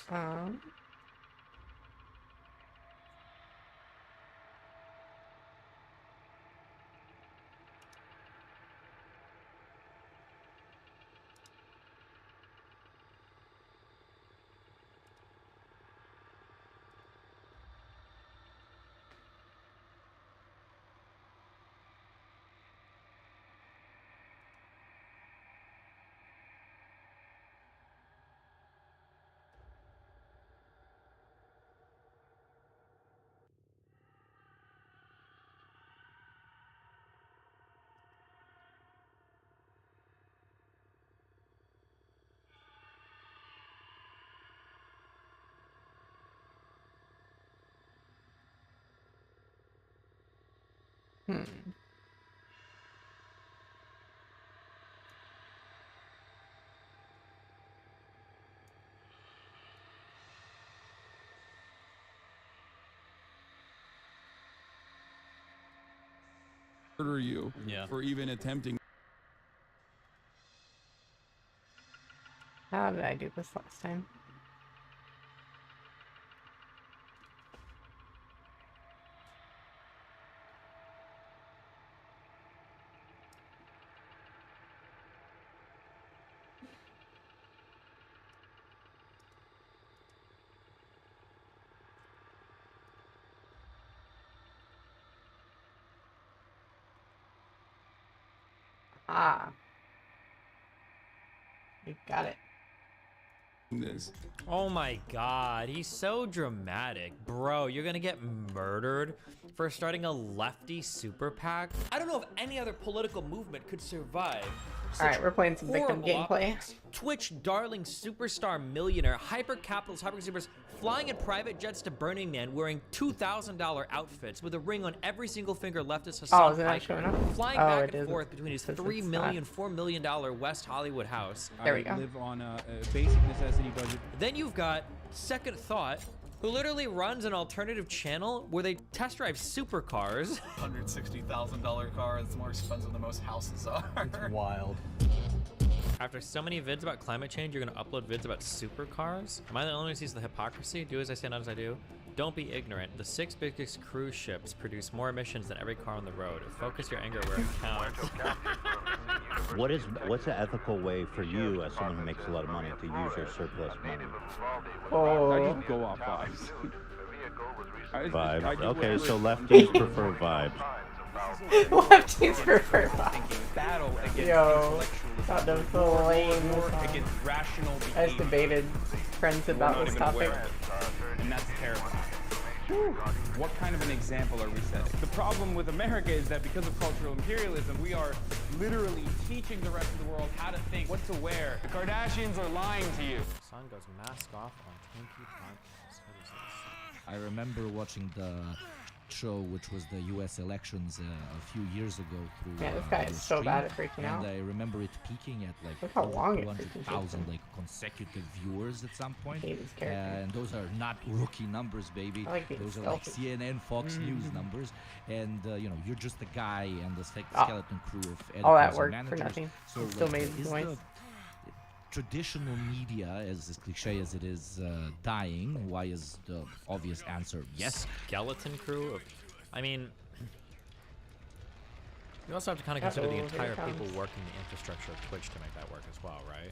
Um. Hmm. Murder you for even attempting. How did I do this last time? Ah. You got it. This. Oh my god, he's so dramatic. Bro, you're gonna get murdered for starting a lefty super PAC? I don't know if any other political movement could survive. Alright, we're playing some victim gameplay. Twitch darling superstar millionaire, hyper capitalist, hyper consumers flying in private jets to Burning Man wearing $2,000 outfits with a ring on every single finger leftist Hassan Piker, flying back and forth between his $3 million, $4 million West Hollywood house. There we go. Live on a basic necessity budget. Then you've got Second Thought, who literally runs an alternative channel where they test drive supercars. $160,000 car that's more expensive than most houses are. It's wild. After so many vids about climate change, you're gonna upload vids about supercars? Am I the only one who sees the hypocrisy? Do as I say, not as I do. Don't be ignorant. The 6 biggest cruise ships produce more emissions than every car on the road. Focus your anger where it counts. What's an ethical way for you, as someone who makes a lot of money, to use your surplus money? I just go off vibes. Vibes. Okay, so lefties prefer vibes. Lefties prefer vibes. Battle against Yo, thought that was so lame. against rational behavior. I just debated friends about this topic. And that's terrifying. What kind of an example are we setting? The problem with America is that because of cultural imperialism, we are literally teaching the rest of the world how to think, what to wear. The Kardashians are lying to you. Sun goes mask off on Tanky Podcast. What is this? I remember watching the show, which was the U.S. elections a few years ago through. Yeah, this guy is so stream, bad at freaking out. And I remember it peaking at like Look how long it 200,000 like consecutive viewers at some point. Hate his character. And those are not rookie numbers, baby. I like being Those are like stealthy. CNN, Fox News numbers, and you know, you're just the guy and the skeleton crew of editors All that and work managers. for nothing. So Still like, made is noise. the traditional media, as cliche as it is, dying? Why is the obvious answer yes? Skeleton crew of... I mean... You also have to kind of consider the here entire it comes. people working the infrastructure of Twitch to make that work as well, right?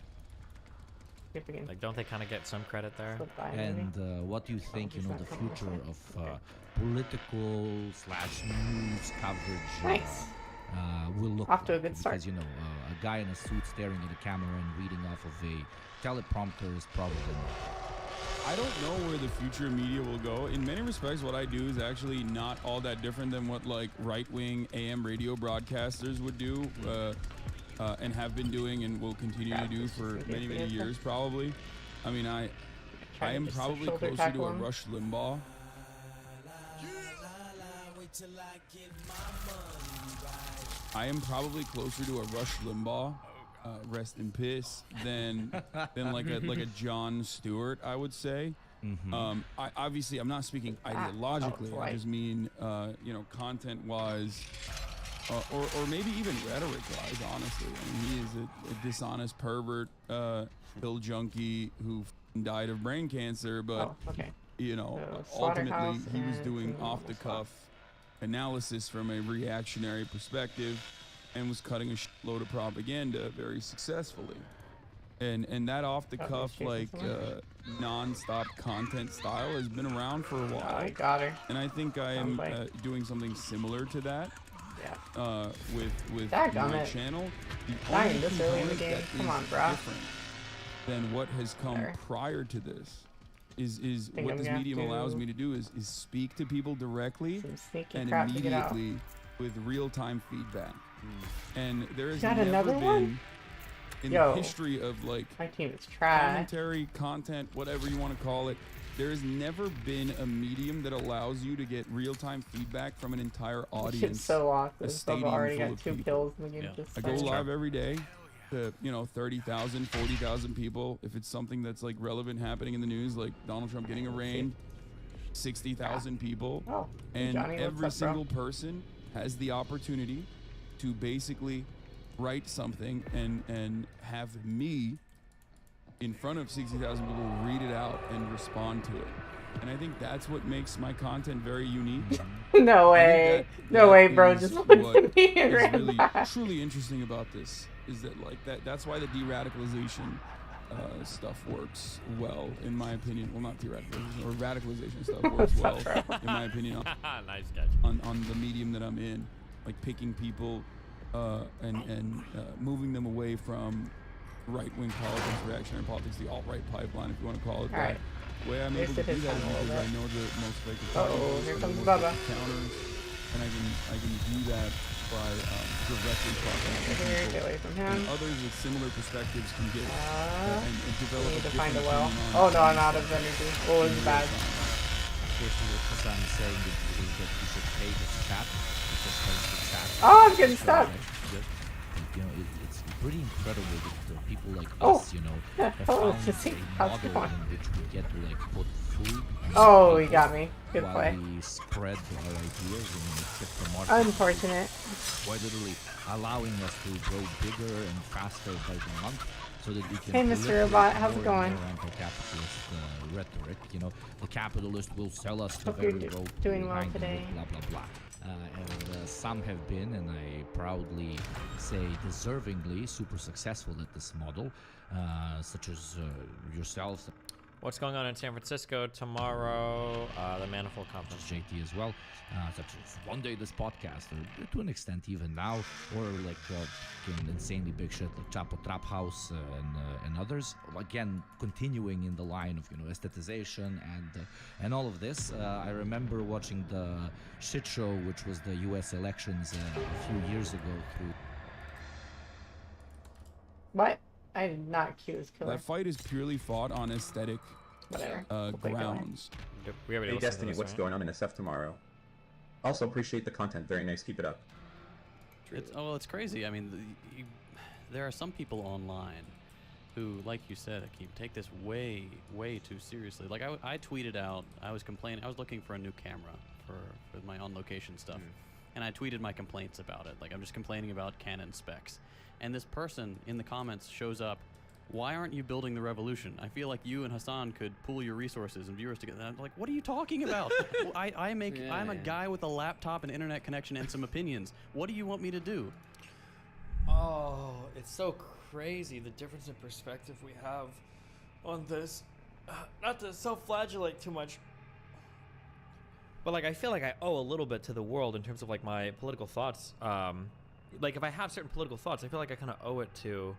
Skip again. Like, don't they kind of get some credit there? Slip by, maybe. And what do you think, you he's know, not the coming future this way. of political / news coverage Nice. will look Off to a like? good start. Because, you know, a guy in a suit staring at a camera and reading off of a teleprompter is probably I don't know where the future of media will go. In many respects, what I do is actually not all that different than what like right-wing AM radio broadcasters would do and have been doing and will continue to do for many, many years probably. I mean, I am just probably shoulder closer to tackle a him. Rush Limbaugh. I am probably closer to a Rush Limbaugh, rest in piss, than like a Jon Stewart, I would say. Obviously, I'm not speaking ideologically. I just mean, you know, content-wise, or maybe even rhetoric-wise. Honestly, I mean, he is a dishonest pervert, pill junkie who died of brain cancer, but Oh, okay. you know, So, ultimately slaughterhouse he was and doing criminal off-the-cuff analysis from a reactionary perspective and was cutting a load of propaganda very successfully. And that off-the-cuff, chasing like, someone? non-stop content style has been around for a Oh, while. I got her. And I think I am Sounds doing something similar to that Yeah. with Daggum my it. channel. The Dying only this early in the component game. that Come is on, brah. different than what has come There. prior to this is Think what I'm this gonna have medium allows to- me to do is speak to people directly Some sneaky and crap to get out. immediately with real-time feedback. And there has Got never another been one? in Yo. the history of like My team is trash. commentary, content, whatever you want to call it, there has never been a medium that allows you to get real-time feedback from an entire This audience. shit's so awesome. a I've stadium already full got of 2 people. kills in the game. Yeah. Just I go fine. live every day to, you know, 30,000, 40,000 people. If it's something that's like relevant happening in the news, like Donald Trump getting arraigned, 60,000 people. Oh, hey, And Johnny, every what's up, bro? single person has the opportunity to basically write something and have me in front of 60,000 people read it out and respond to it. And I think that's what makes my content very unique. No I way. think No way, bro. is Just look what at me and is ran really back. truly interesting about this is that like that's why the de-radicalization stuff works well in my opinion. Well, not de-radicalization or radicalization stuff works well in my opinion Nice catch. on the medium that I'm in, like picking people and moving them away from right-wing politics, reactionary politics, the alt-right pipeline, if you want to call it that. Alright. The way I'm Here's able to the do that is hit time a because little I know the most effective Uh-oh, tactics, here I know comes the most Bubba. effective counters, and I can do that by directly talking to Here, people. get away from And him. others with similar perspectives can get and develop We need to a find a different well. opinion Oh on no, I'm out things of energy. Oh, it's bad. Basically, what Hassan is saying is that you should pay this chat. It just has the chat. Oh, I'm getting So stuck. that's good. And, you know, it's pretty incredible that people like Oh. us, you know, Yeah, have oh, found it's just- a how's model it going? in which we get to like put food. on Oh, he people got me. Good while play. we spread our ideas and get the market. Unfortunate. Quite literally allowing us to grow bigger and faster by the month, so that we can. Hey, Mr. Robot, how's it going? Anti-capitalist rhetoric, you know, the capitalist will sell us the Hope you're very road doing well behind the today. wood, blah blah blah. And some have been, and I proudly say deservingly, super successful at this model, such as yourselves. What's going on in San Francisco tomorrow? The Manifold Conference. JT as well, such as one day this podcast, or to an extent even now, or like insanely big shit like Chapo Trap House and others. Again, continuing in the line of aesthetization and all of this. I remember watching the shit show, which was the U.S. elections a few years ago through. What? I did not cue his killer. That fight is purely fought on aesthetic Whatever. We'll play going. grounds. We already Hey listened to Destiny, this, what's right? going on in SF tomorrow? Also appreciate the content. Very nice. Keep it up. It's crazy. I mean, there are some people online who, like you said, Akeem, take this way, way too seriously. Like I tweeted out, I was complaining, I was looking for a new camera for my on-location stuff, and I tweeted my complaints about it. Like I'm just complaining about Canon specs, and this person in the comments shows up. Why aren't you building the revolution? I feel like you and Hassan could pool your resources and viewers together. And I'm like, what are you talking about? Well, I'm a guy with a laptop and internet connection and some opinions. What do you want me to do? Oh, it's so crazy the difference in perspective we have on this. Not to self-flagellate too much, but like I feel like I owe a little bit to the world in terms of like my political thoughts. Like if I have certain political thoughts, I feel like I kind of owe it to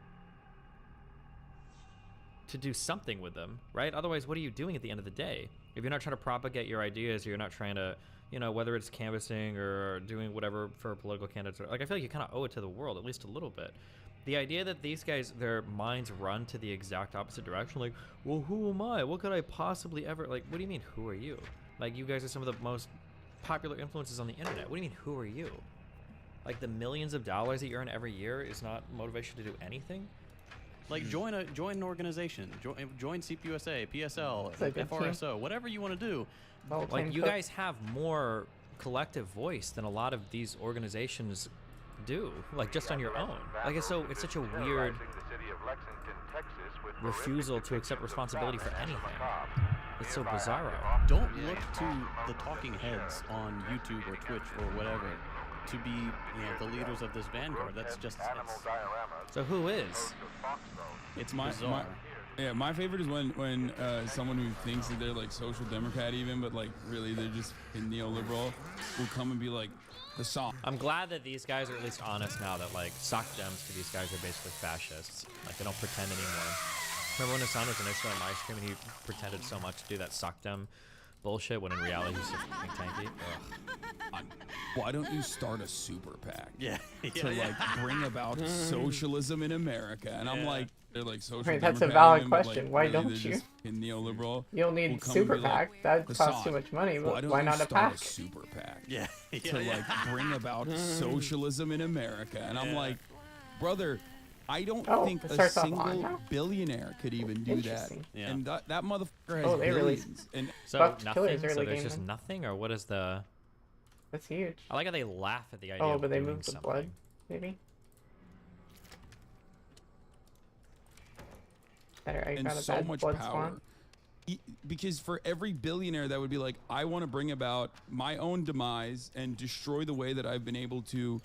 do something with them, right? Otherwise, what are you doing at the end of the day? If you're not trying to propagate your ideas, or you're not trying to, whether it's canvassing or doing whatever for political candidates, like I feel like you kind of owe it to the world, at least a little bit. The idea that these guys, their minds run to the exact opposite direction, like, well, who am I? What could I possibly ever, like, what do you mean, who are you? Like, you guys are some of the most popular influences on the internet. What do you mean, who are you? Like, the millions of dollars that you earn every year is not motivation to do anything? Like join an organization, join CPUSA, PSL, Like a FRSO, whatever you want to do. Well, Like, Tim you Cook. guys have more collective voice than a lot of these organizations do, like just on your own. Like it's such a weird. refusal to accept responsibility for anything. It's so bizarro. Don't look to the talking heads on YouTube or Twitch or whatever to be, the leaders of this vanguard. That's just So who is? It's my bizarre. my favorite is when someone who thinks that they're like social democrat even, but like really they're just a neoliberal, will come and be like, the song. I'm glad that these guys are at least honest now that like sock dems to these guys are basically fascists. Like they don't pretend anymore. Remember when his son was initially on my stream and he pretended so much to do that sock dem bullshit when in reality he's just fucking tanky? Ugh. Why don't you start a super PAC? Yeah. To like bring about socialism in America? And I'm like, they're like social. Right, that's a democrat valid even, but, question. like, Why really, don't they're you? just fucking neoliberal. You'll need will come super and be like, PAC. That costs Hassan, too much money. why But don't why you not a start PAC? a super PAC? Yeah. To like bring about socialism in America. And I'm like, brother, I don't think it a starts off on single now? billionaire could even do that. Interesting. Yeah. And that motherfucker has Oh, they released- billions. And So Buck nothing. Killer's So early there's game just then. nothing, or what is the? That's huge. I like how they laugh at the idea. Oh, of but they doing moved the something. blood, maybe. Better. I and got a so bad much blood power. spawn. Because for every billionaire that would be like, I want to bring about my own demise and destroy the way that I've been able to,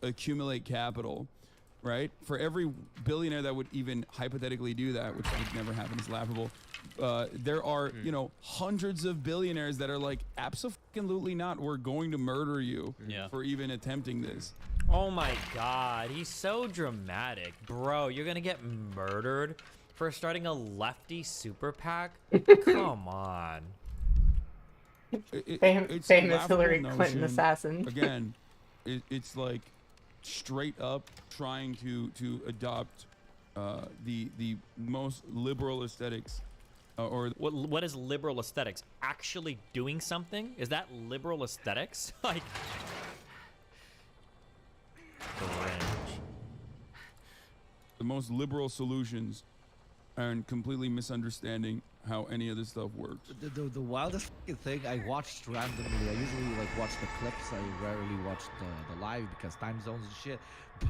accumulate capital, right? For every billionaire that would even hypothetically do that, which would never happen, is laughable. There are, hundreds of billionaires that are like, absolutely not. We're going to murder you for even attempting this. Oh my god, he's so dramatic. Bro, you're gonna get murdered for starting a lefty super PAC? Come on. It's a Famous laughable Hillary Clinton notion. assassin. Again, it's like straight up trying to adopt the most liberal aesthetics. Or What is liberal aesthetics? Actually doing something? Is that liberal aesthetics? Like... Cringe. the most liberal solutions and completely misunderstanding how any of this stuff works. The wildest fucking thing I watched randomly. I usually like watch the clips. I rarely watch the live because time zones and shit.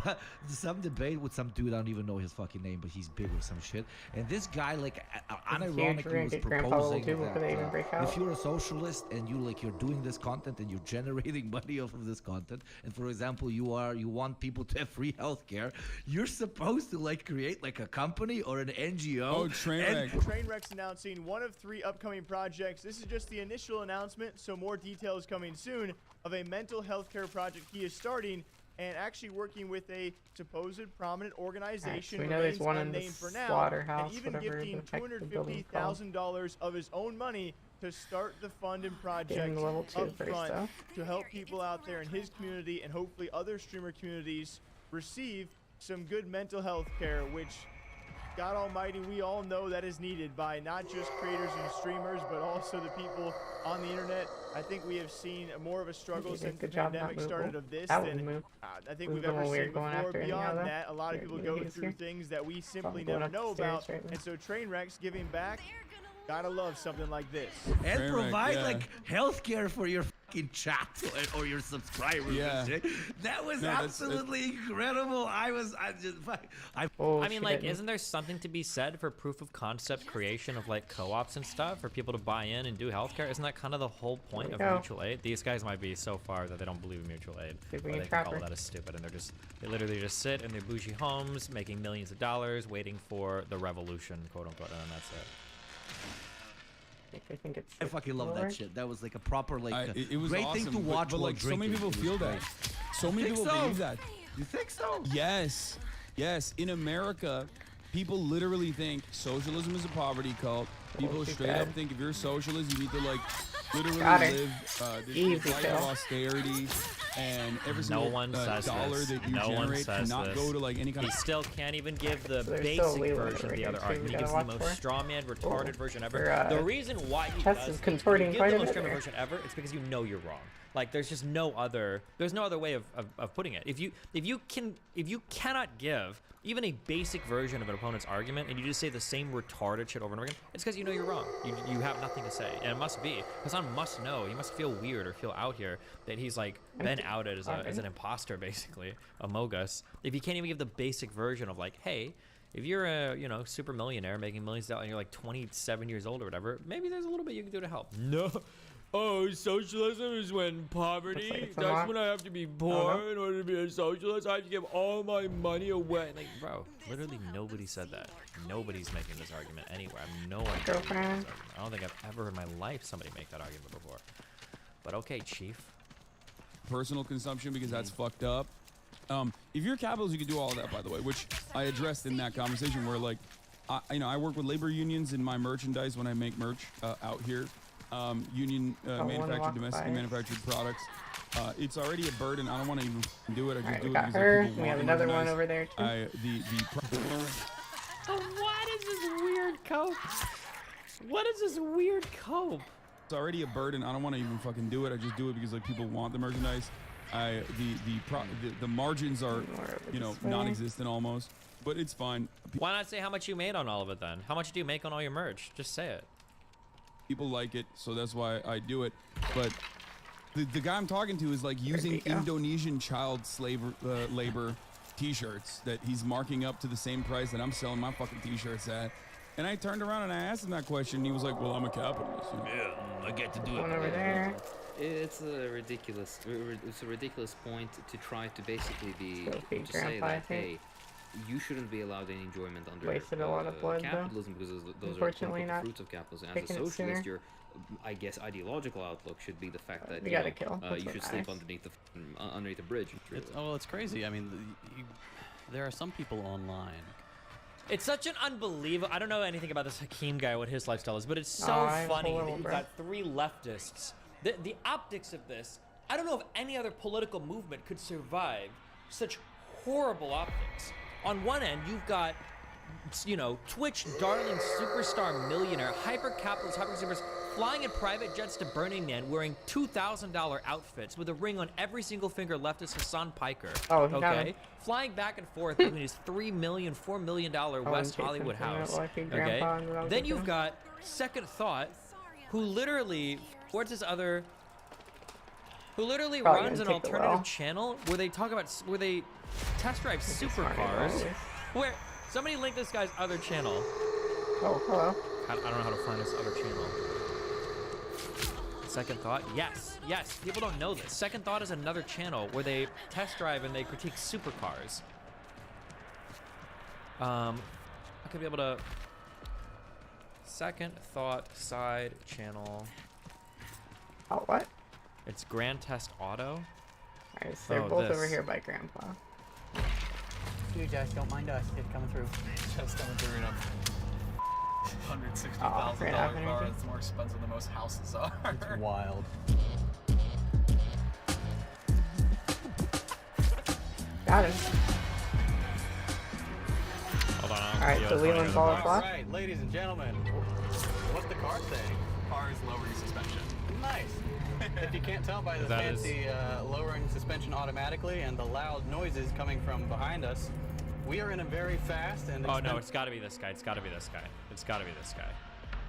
But some debate with some dude, I don't even know his fucking name, but he's big or some shit. And this guy like unironically was proposing that if you're a socialist and you're doing this content and you're generating money off of this content, and for example you want people to have free healthcare, you're supposed to like create like a company or an NGO. Oh, Trainwreck. Trainwreck's announcing one of 3 upcoming projects. This is just the initial announcement, so more details coming soon of a mental health care project he is starting, and actually working with a supposed prominent organization. We know there's one in the unnamed for now, slaughterhouse, and even whatever gifting the heck the building's called. $250,000 of his own money to start the fund and project Getting the level 2 up first, front though. to help people out there in his community and hopefully other streamer communities receive some good mental health care, which God almighty, we all know that is needed by not just creators and streamers, but also the people on the internet. I think we have seen more of a struggle since the pandemic started of this than I think we've ever seen before. Beyond that, a lot of people go through things that we simply never know about. And so Trainwreck's giving back. Gotta love something like this. And Trainwreck, provide like healthcare for your fucking chat or your subscribers. Yeah. And shit. That was absolutely incredible. I mean, like, isn't there something to be said for proof of concept creation of like co-ops and stuff for people to buy in and do healthcare? Isn't that kind of the whole point of mutual aid? These guys might be so far that they don't believe in mutual aid, or they can call that as stupid, and they literally just sit in their bougie homes making millions of dollars, waiting for the revolution, quote unquote, and then that's it. I think it's. I fucking love that shit. That was like a proper like it was great awesome, thing to watch. but like so many people feel that. So many people believe that. You think so? Yes. In America, people literally think socialism is a poverty cult. People straight up think if you're a socialist, you need to like literally live this life of austerity, and every single dollar that you generate cannot go to like any kind of. He still can't even give the basic version of the other argument. He gives the most strawman, retarded version ever. The reason why he does give the most strawman version ever, it's because you know you're wrong. Like there's just no other way of putting it. If you cannot give even a basic version of an opponent's argument and you just say the same retarded shit over and over again, it's because you know you're wrong. You have nothing to say, and it must be. Hassan must know. He must feel weird or feel out here that he's like been outed as an imposter, basically, among us. If you can't even give the basic version of like, hey, If you're a, you know, super millionaire making millions of dollars and you're like 27 years old or whatever, maybe there's a little bit you can do to help. No. Oh, socialism is when poverty. Like That's when I have to be poor in order to be a socialist. I have to give all my money away. Like, bro, literally nobody said that. Nobody's making this argument anywhere. I have no idea. Girlfriend. I don't think I've ever in my life somebody make that argument before. But okay, Chief. Personal consumption, because that's fucked up. If you're a capitalist, you can do all of that, by the way, which I addressed in that conversation where, like, I work with labor unions in my merchandise when I make merch out here. Union manufactured, domestically manufactured products. It's already a burden. I don't want to even do it. I just do it because people want we have the another merchandise. one over there, too. What is this weird cope? What is this weird cope? It's already a burden. I don't want to even fucking do it. I just do it because, like, people want the merchandise. The margins are, you know, non-existent almost, but it's fine. Why not say how much you made on all of it then? How much do you make on all your merch? Just say it. People like it, so that's why I do it. But the guy I'm talking to is like using Indonesian child labor t-shirts that he's marking up to the same price that I'm selling my fucking t-shirts at. And I turned around and I asked him that question. And he was like, "Well, I'm a capitalist." You know? Yeah, I get to do it. One over there. It's a ridiculous point to try to basically to say Grandpa, that, hey, you shouldn't be allowed any enjoyment under Wasted a lot of blood, capitalism, because those are the fruits of capitalism. As a socialist, your, I guess, ideological outlook should be the fact that you should sleep underneath the bridge. It's crazy. I mean, there are some people online. It's such an unbelievable. I don't know anything about this Hakeem guy, what his lifestyle is, but it's so funny that you've got three leftists. The optics of this, I don't know if any other political movement could survive such horrible optics. On one end, you've got, you know, Twitch darling superstar millionaire, hyper-capitalist, hyper-consumers flying in private jets to Burning Man wearing $2,000 outfits with a ring on every single finger left as Hassan Piker. Oh, okay? Flying back and forth between his $3 million, $4 million West Hollywood house. Okay? Then you've got Second Thought, who literally, what's his other, who literally runs an alternative channel where they talk about, where they test drive supercars. Where, somebody link this guy's other channel. Oh, hello. I don't know how to find this other channel. Second Thought? Yes, yes. People don't know this. Second Thought is another channel where they test drive and they critique supercars. I could be able to... Second Thought side channel. Oh, what? It's Grand Test Auto. Alright, so they're both over here by Grandpa. Dude, Jess, don't mind us. It's coming through. Just coming through enough. $160,000 car. It's more expensive than most houses are. It's wild. Got him. Hold on. Alright, so Leland's all o'clock. Alright, ladies and gentlemen, what's the car saying? Car is lowering suspension. Nice. If you can't tell by the fancy lowering suspension automatically and the loud noises coming from behind us, we are in a very fast and oh no, it's got to be this guy. It's got to be this guy. It's got to be this guy,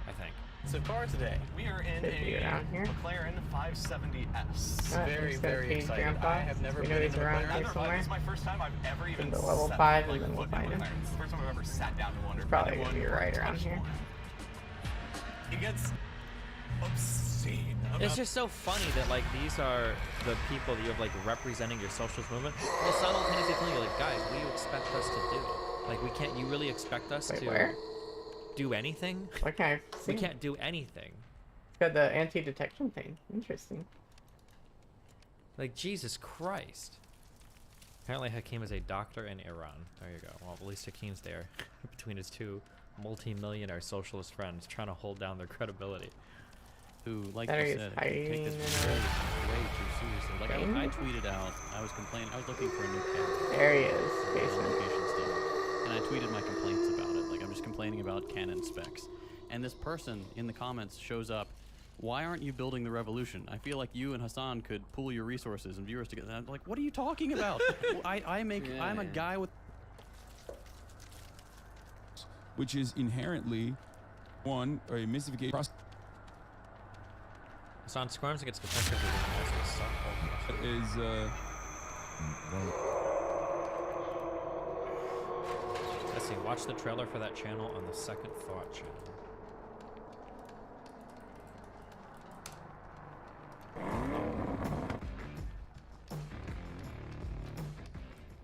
I think. So far today, we are in a McLaren 570S. Very, very excited. Grandpa. I have never been in a McLaren. This is my first time I've ever even the level 5 and then we'll foot find in him. It's the first time I've ever sat down to wonder. Probably gonna be right around here. It gets obscene. It's just so funny that like these are the people that you have like representing your socialist movement. Well, simultaneously telling you like, guys, what do you expect us to do? Like we can't. You really expect us to do anything? Okay. We can't do anything. It's got the anti-detection thing. Interesting. Like Jesus Christ. Apparently Hakeem is a doctor in Iran. There you go. Well, at least Hakeem's there between his two multi-millionaire socialist friends trying to hold down their credibility. Who, like you said, take this way too seriously. Like I tweeted out, I was complaining, I was looking for a new camera. There he is. Location stuff. And I tweeted my complaints about it. Like I'm just complaining about Canon specs. And this person in the comments shows up, why aren't you building the revolution? I feel like you and Hassan could pool your resources and viewers together. And I'm like, what are you talking about? I'm a guy with... Which is inherently, one, a mystification. Hassan squirms against defensive is, That's Interesting. Watch the trailer for that channel on the Second Thought channel.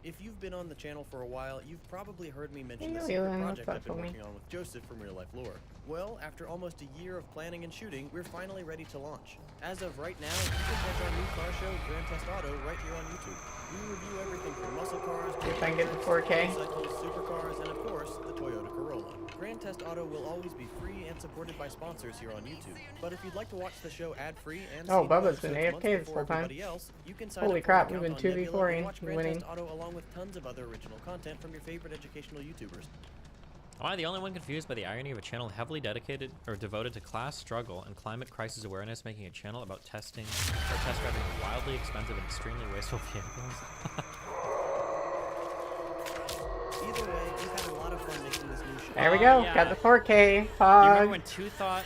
If you've been on the channel for a while, you've probably heard me mention Hey, the secret Leland, project what's I've been up, homie? working on with Joseph from Real Life Lore. Well, after almost a year of planning and shooting, we're finally ready to launch. As of right now, you can catch our new car show, Grand Test Auto, right here on YouTube. We review everything from muscle cars, If I can get the 4K. motorcycles, supercars, and of course, the Toyota Corolla. Grand Test Auto will always be free and supported by sponsors here on YouTube. But if you'd like to watch the show ad-free and Oh, see Bubba's new been episodes AFK months this whole before time. everybody else, you can sign Holy up for crap, an we've account been on Nebula 2v4 and watch Grand winning. Test Auto along with tons of other original content from your favorite educational YouTubers. Am I the only one confused by the irony of a channel heavily dedicated or devoted to class struggle and climate crisis awareness making a channel about testing or test driving wildly expensive and extremely wasteful vehicles? Either way, we've had a lot of fun making this new show. There we go. Yeah. Got the 4K. You remember Fog. when Two Thought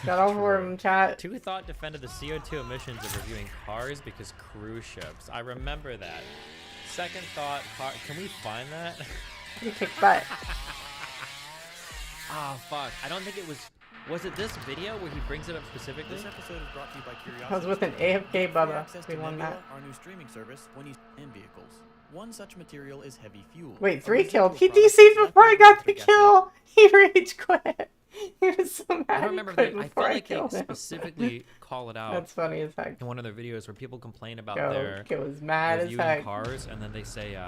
Got all for him, chat. Two Thought defended the CO2 emissions of reviewing cars because cruise ships? I remember that. Second Thought, can we find that? You kick butt. Oh fuck! I don't think it was. Was it this video where he brings it up specifically? This episode is brought to you by Curiosity. I was with an AFK Bubba. Access We to won Nebula, that. our new streaming service, when you in vehicles. One such material is heavy fuel. Wait, A 3 residual killed. He product DC'd left before I over got after the gasoline. kill. He rage quit. He was so mad. I don't remember. He quit I before feel I like they killed him. specifically call it out. That's funny as heck. In one of their videos where people complain about Yo, their it was mad as reviewing heck. cars, and then they say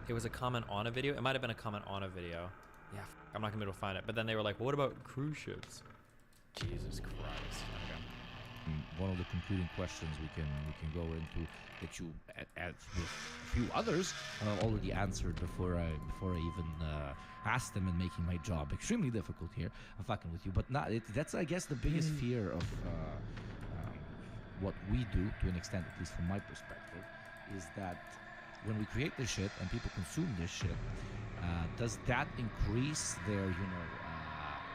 it was a comment on a video. It might have been a comment on a video. Yeah, I'm not gonna be able to find it. But then they were like, well, "What about cruise ships?" Jesus Christ. Okay. One of the concluding questions we can go into that you, as with a few others, already answered before I even asked them, and making my job extremely difficult here. I'm fucking with you, but that's I guess the biggest fear of what we do, to an extent, at least from my perspective, is that when we create this shit and people consume this shit, does that increase their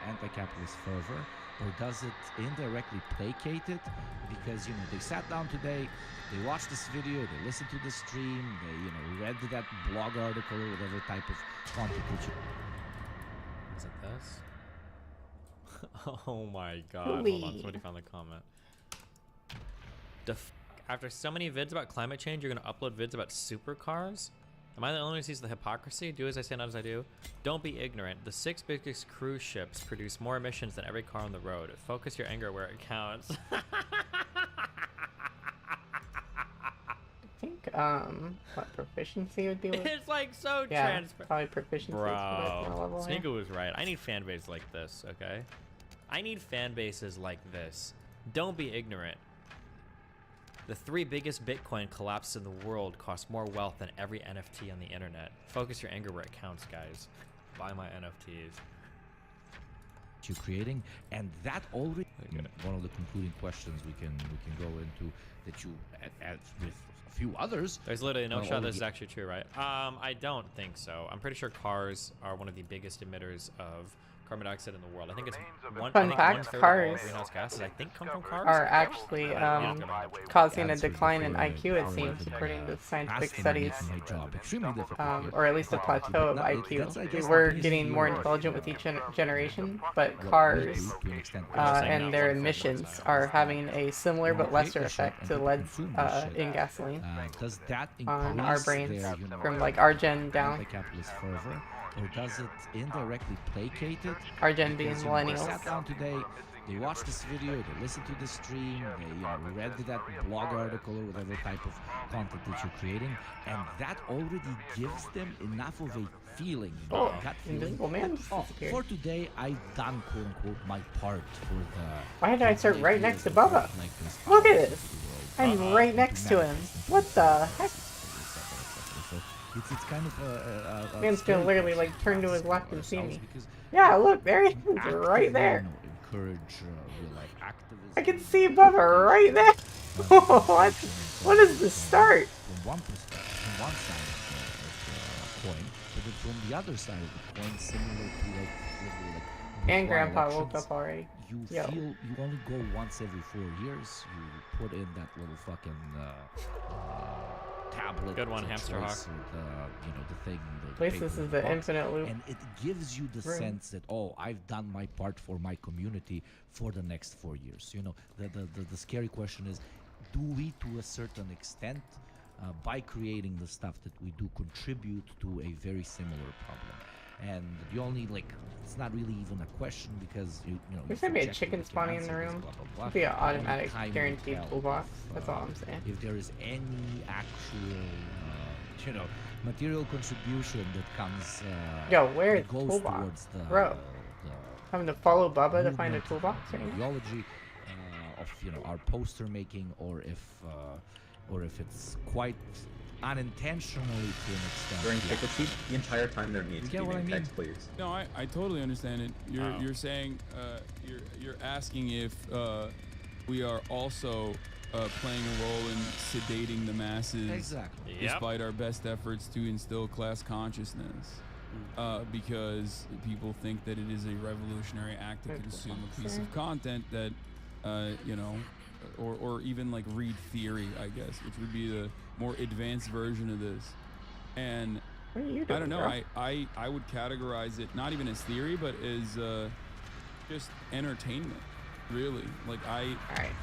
anti-capitalist fervor? Or does it indirectly placate it? Because, they sat down today, they watched this video, they listened to the stream, they, read that blog article or whatever type of content that you... Is it this? Oh my god. Hold on, somebody found the comment. After so many vids about climate change, you're gonna upload vids about supercars? Am I the only one who sees the hypocrisy? Do as I say, not as I do. Don't be ignorant. The 6 biggest cruise ships produce more emissions than every car on the road. Focus your anger where it counts. I think, what, proficiency would be with? It's like so Yeah, transparent. probably proficiency. Bro, Sneaker was right. I need fan bases like this, okay? I need fan bases like this. Don't be ignorant. The 3 biggest Bitcoin collapses in the world cost more wealth than every NFT on the internet. Focus your anger where it counts, guys. Buy my NFTs. You're creating, and that already one of the concluding questions we can go into that you, as with a few others. There's literally no shot this is actually true, right? I don't think so. I'm pretty sure cars are one of the biggest emitters of carbon dioxide in the world. I think it's Fun fact, cars greenhouse gases, I think, come from cars. Are actually causing a decline in IQ, it seems, according to scientific studies. Or at least a plateau of IQ. We're getting more intelligent with each generation, but cars and their emissions are having a similar but lesser effect to lead in gasoline on our brains from like our gen down. Or does it indirectly placate it? Our gen being Because, millennials. They sat down today, they watched this video, they listened to the stream, they read that blog article or whatever type of content that you're creating, and that already gives them enough of a feeling. Oh, that Invisible Man disappeared. for today, I've done quote unquote my part for the. Why did I start right next to Bubba? Look at this! I'm right next to him. What the heck? It's kind of a Man's gonna literally like turn to his left and see me. Yeah, look, there he is, right there. Encourage real life activism. I can see Bubba right there. What? What is the start? From one perspective, from one side of the coin, but then from the other side of the coin, similar to like And Grandpa woke up already. You feel you only go once every 4 years. You put in that little fucking tablet. Good one, Hamster Hawk. The thing. At least this is the infinite loop. And it gives you the sense that, oh, I've done my part for my community for the next 4 years. The scary question is, do we, to a certain extent, by creating the stuff that we do, contribute to a very similar problem? And the only, it's not really even a question, because there's gonna be a chicken spawning in the room. It'll be an automatic guaranteed toolbox. That's all I'm saying. If there is any actual material contribution that comes where is goes toolbox? towards the Bro, having to follow Bubba to find a toolbox or anything? Ideology of our poster making, or if it's quite unintentionally to an extent. During pickle seat, the entire time there needs to be text, please. No, I totally understand it. You're saying you're asking if we are also playing a role in sedating the masses, exactly, despite our best efforts to instill class consciousness, because people think that it is a revolutionary act to consume a piece of content that or even read theory, I guess, which would be the more advanced version of this. And what are you doing, I don't know, bro? I would categorize it not even as theory, but as just entertainment, really. I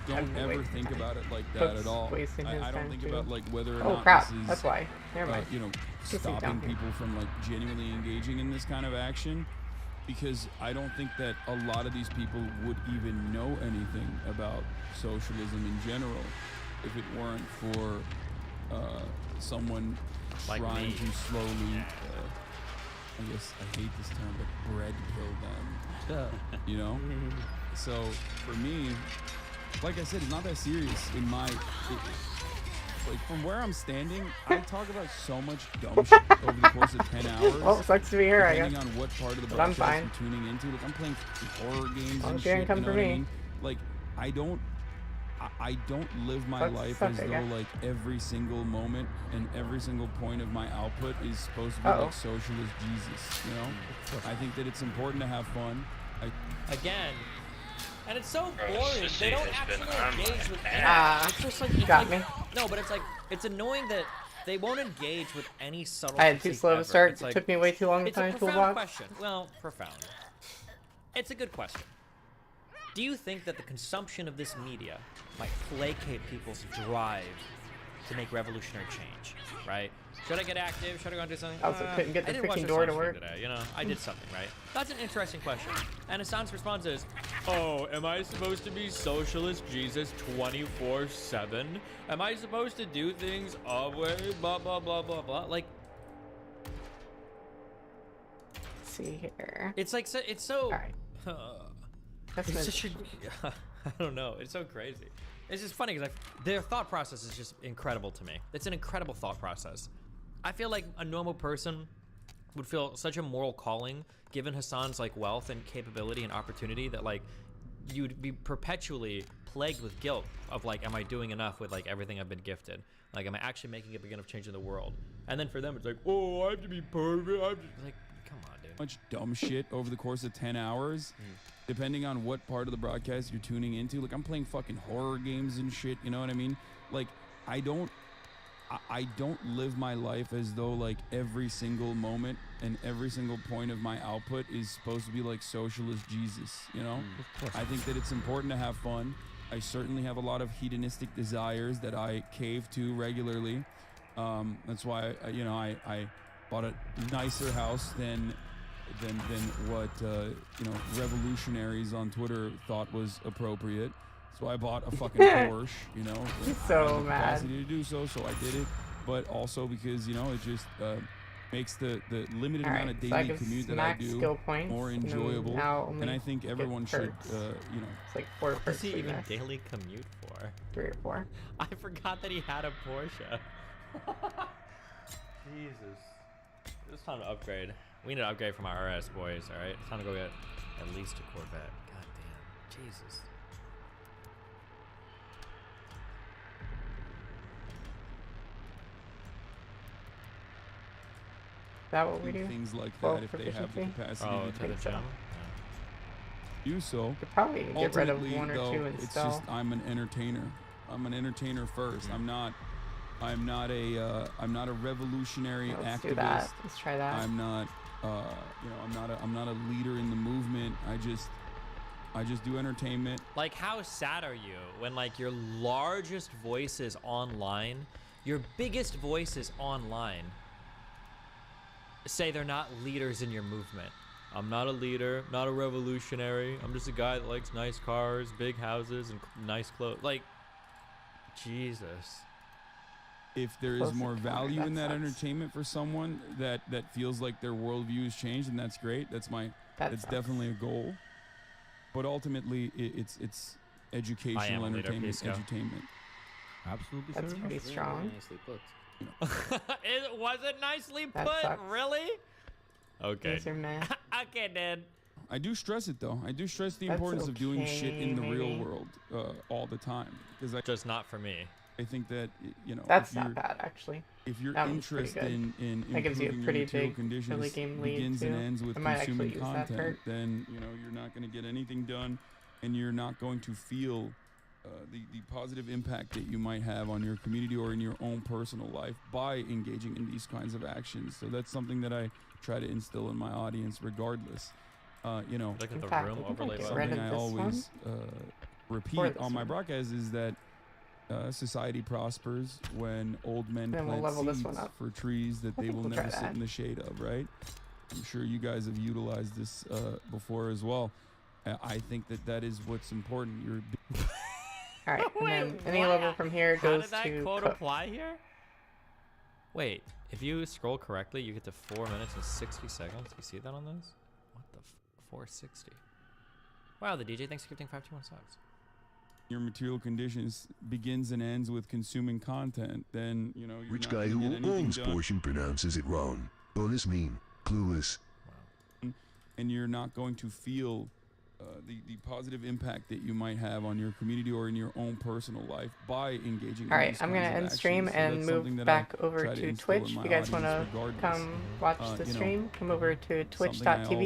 don't ever think about it like that at all. I don't think about whether or not crap, this is that's why. Never mind. Stopping people from genuinely engaging in this kind of action, because I don't think that a lot of these people would even know anything about socialism in general if it weren't for someone trying to slowly, I guess I hate this term, but bread kill them. So for me, like I said, it's not that serious in my. From where I'm standing, I talk about so much dumb shit over the course of 10 hours. Well, it sucks to be here, I guess. Depending on what part of the But I'm broadcast fine. I'm tuning into. I'm playing horror games and you shit. ain't come You know for what I me. mean? I don't live my life as though every single moment and every single point of my output is supposed to be like socialist Jesus. I think that it's important to have fun. Again. And it's so boring. They don't actually engage with anything. It's just got me. No, but it's annoying that they won't engage with any subtle. I had too slow to start. It took me way too long to find a toolbox. It's a profound question. Well, profound. It's a good question. Do you think that the consumption of this media might placate people's drive to make revolutionary change? Right? Should I get active? Should I go and do something? I also couldn't get the freaking door to work today. I did something, right? That's an interesting question. And Hassan's response is, oh, am I supposed to be socialist Jesus 24/7? Am I supposed to do things always, blah, blah, blah, blah, blah? Let's see here. It's so... All right. It's such a... I don't know. It's so crazy. It's just funny because their thought process is just incredible to me. It's an incredible thought process. I feel like a normal person would feel such a moral calling, given Hassan's wealth and capability and opportunity, that you'd be perpetually plagued with guilt of am I doing enough with everything I've been gifted? Am I actually making a big enough change in the world? And then for them, it's oh, I have to be perfect. I'm just come on, dude. Much dumb shit over the course of 10 hours. Depending on what part of the broadcast you're tuning into. I'm playing fucking horror games and shit, you know what I mean? I don't live my life as though every single moment and every single point of my output is supposed to be socialist Jesus, I think that it's important to have fun. I certainly have a lot of hedonistic desires that I cave to regularly. That's why I bought a nicer house than what revolutionaries on Twitter thought was appropriate. So I bought a fucking Porsche, He's so I had the mad. capacity to do so I did it. But also because it just makes the limited amount of daily commute that I do more enjoyable. And I think everyone should It's 4 What does he even perks. daily commute for? 3 or 4. I forgot that he had a Porsche. Jesus. It's time to upgrade. We need to upgrade from our RS, boys, alright? It's time to go get at least a Corvette. God damn. Jesus. Is that what we do? Things like Well, that if they have the capacity to the gym. do so. Could probably get rid of Ultimately, 1 or though, 2 and it's sell. just I'm an entertainer. I'm an entertainer first. I'm not I'm not a revolutionary activist. Let's do that. Let's try that. I'm not, I'm not a leader in the movement. I just do entertainment. Like, how sad are you when like your largest voice is online, your biggest voice is online, say they're not leaders in your movement? I'm not a leader, not a revolutionary. I'm just a guy that likes nice cars, big houses, and nice clothes. Like, Jesus. If there is more value in that entertainment for someone that feels like their worldview has changed, and that's great. That's definitely a goal. But ultimately, it's educational entertainment, edutainment. Absolutely. That's pretty strong. Nicely put. Was it nicely That put? sucks. Really? Okay. These are meh. Okay, Dad. I do stress it though. I do stress the That's importance of doing shit in the real maybe. world all the time, because Just not for me. I think that That's if not you're- bad, actually. If your That one's pretty interest good. in That gives you a improving pretty your material big conditions early game lead, begins and too. ends with I might actually consuming use that content, perk. then you're not going to get anything done, and you're not going to feel the positive impact that you might have on your community or in your own personal life by engaging in these kinds of actions. So that's something that I try to instill in my audience, regardless. Look at In the fact, room I think I overlay get button. rid Something of I this always For repeat this on my one. broadcast is that society prospers when old men Then we'll plant level this seeds one up. for trees that I they think will we'll never try sit that. in the shade of, right? I'm sure you guys have utilized this before as well. I think that is what's important. All right, and Wait, then any what? level from here How goes did that to quote cook. apply here? Wait, if you scroll correctly, you get to 4 minutes and 60 seconds. You see that on this? What the 460? Wow, the DJ, thanks for gifting 521 subs. Your material conditions begins and ends with consuming content, then you're Which not guy gonna who get anything owns done. portion pronounces it wrong. Bonus mean. Clueless. And you're not going to feel the positive impact that you might have on your community or in your own personal life by engaging All in right, these I'm gonna kinds of end stream actions. So and that's move something that back I over try to instill in Twitch. my If you guys want to audience regardless. come watch the you know, stream, come over to something I twitch.tv